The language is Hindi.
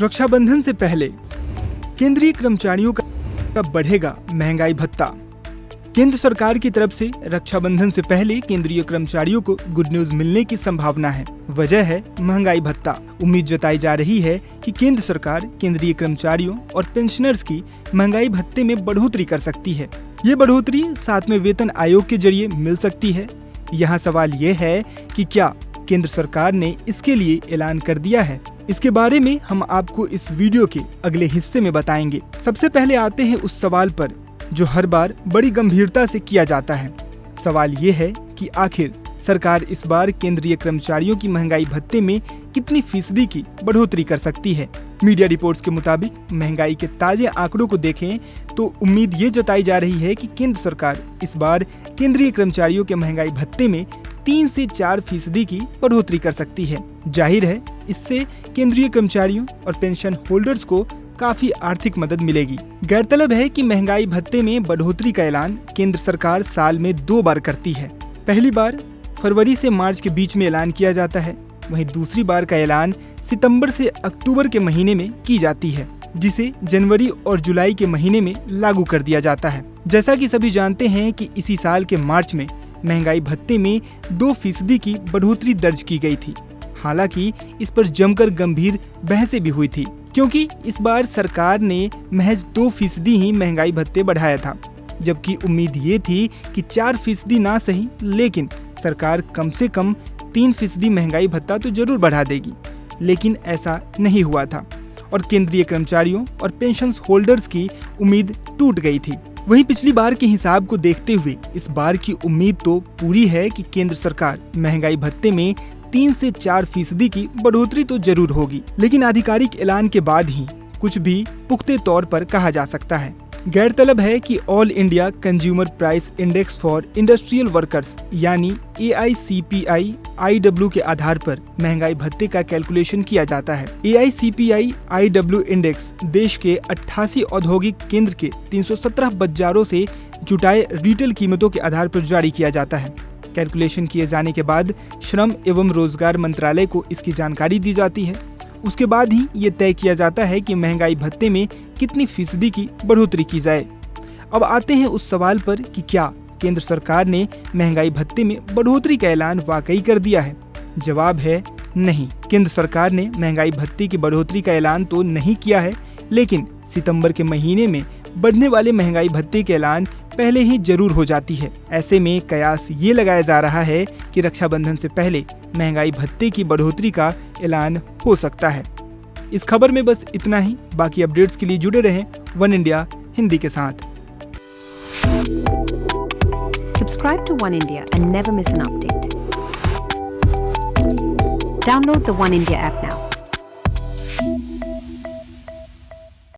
रक्षाबंधन से पहले केंद्रीय कर्मचारियों का बढ़ेगा महंगाई भत्ता। केंद्र सरकार की तरफ से रक्षाबंधन से पहले केंद्रीय कर्मचारियों को गुड न्यूज मिलने की संभावना है। वजह है महंगाई भत्ता। उम्मीद जताई जा रही है कि केंद्र सरकार केंद्रीय कर्मचारियों और पेंशनर्स की महंगाई भत्ते में बढ़ोतरी कर सकती है। ये बढ़ोतरी 7वें वेतन आयोग के जरिए मिल सकती है। यहाँ सवाल ये है कि क्या केंद्र सरकार ने इसके लिए ऐलान कर दिया है? इसके बारे में हम आपको इस वीडियो के अगले हिस्से में बताएंगे। सबसे पहले आते हैं उस सवाल पर जो हर बार बड़ी गंभीरता से किया जाता है। सवाल ये है कि आखिर सरकार इस बार केंद्रीय कर्मचारियों की महंगाई भत्ते में कितनी फीसदी की बढ़ोतरी कर सकती है। मीडिया रिपोर्ट्स के मुताबिक महंगाई के ताजे आंकड़ों को देखें तो उम्मीद ये जताई जा रही है कि केंद्र सरकार इस बार केंद्रीय कर्मचारियों के महंगाई भत्ते में 3 से 4 फीसदी की बढ़ोतरी कर सकती है। जाहिर है इससे केंद्रीय कर्मचारियों और पेंशन होल्डर्स को काफी आर्थिक मदद मिलेगी। गौरतलब है कि महंगाई भत्ते में बढ़ोतरी का ऐलान केंद्र सरकार साल में 2 बार करती है। पहली बार फरवरी से मार्च के बीच में ऐलान किया जाता है, वहीं दूसरी बार का ऐलान सितंबर से अक्टूबर के महीने में की जाती है, जिसे जनवरी और जुलाई के महीने में लागू कर दिया जाता है। जैसा कि सभी जानते हैं कि इसी साल के मार्च में महंगाई भत्ते में 2 फीसदी की बढ़ोतरी दर्ज की गई थी। हालांकि इस पर जमकर गंभीर बहसें भी हुई थी, क्योंकि इस बार सरकार ने महज 2 फीसदी ही महंगाई भत्ते बढ़ाया था, जबकि उम्मीद ये थी कि 4 फीसदी ना सही लेकिन सरकार कम से कम 3 फीसदी महंगाई भत्ता तो जरूर बढ़ा देगी। लेकिन ऐसा नहीं हुआ था और केंद्रीय कर्मचारियों और पेंशन होल्डर्स की उम्मीद टूट गई थी। वहीं पिछली बार के हिसाब को देखते हुए इस बार की उम्मीद तो पूरी है कि केंद्र सरकार महंगाई भत्ते में 3 से 4 फीसदी की बढ़ोतरी तो जरूर होगी, लेकिन आधिकारिक ऐलान के बाद ही कुछ भी पुख्ते तौर पर कहा जा सकता है। गौरतलब है कि all India consumer price index for industrial workers यानी AICPI IW के आधार पर महंगाई भत्ते का कैलकुलेशन किया जाता है। AICPI IW इंडेक्स देश के 88 औद्योगिक केंद्र के 317 बाजारों से जुटाए रिटेल कीमतों के आधार पर जारी किया जाता है। कैलकुलेशन किए जाने के बाद श्रम एवं रोजगार मंत्रालय को इसकी जानकारी दी जाती है। उसके बाद ही ये तय किया जाता है कि महंगाई भत्ते में कितनी फीसदी की बढ़ोतरी की जाए। अब आते हैं उस सवाल पर कि क्या केंद्र सरकार ने महंगाई भत्ते में बढ़ोतरी का ऐलान वाकई कर दिया है? जवाब है नहीं। केंद्र सरकार ने महंगाई भत्ते की बढ़ोतरी का ऐलान तो नहीं किया है, लेकिन सितंबर के महीने में बढ़ने वाले महंगाई भत्ते के ऐलान पहले ही जरूर हो जाती है। ऐसे में कयास ये लगाया जा रहा है कि रक्षाबंधन से पहले महंगाई भत्ते की बढ़ोतरी का ऐलान हो सकता है। इस खबर में बस इतना ही। बाकी अपडेट्स के लिए जुड़े रहें वन इंडिया हिंदी के साथ। Subscribe to One India and never miss an update. Download the One India app now.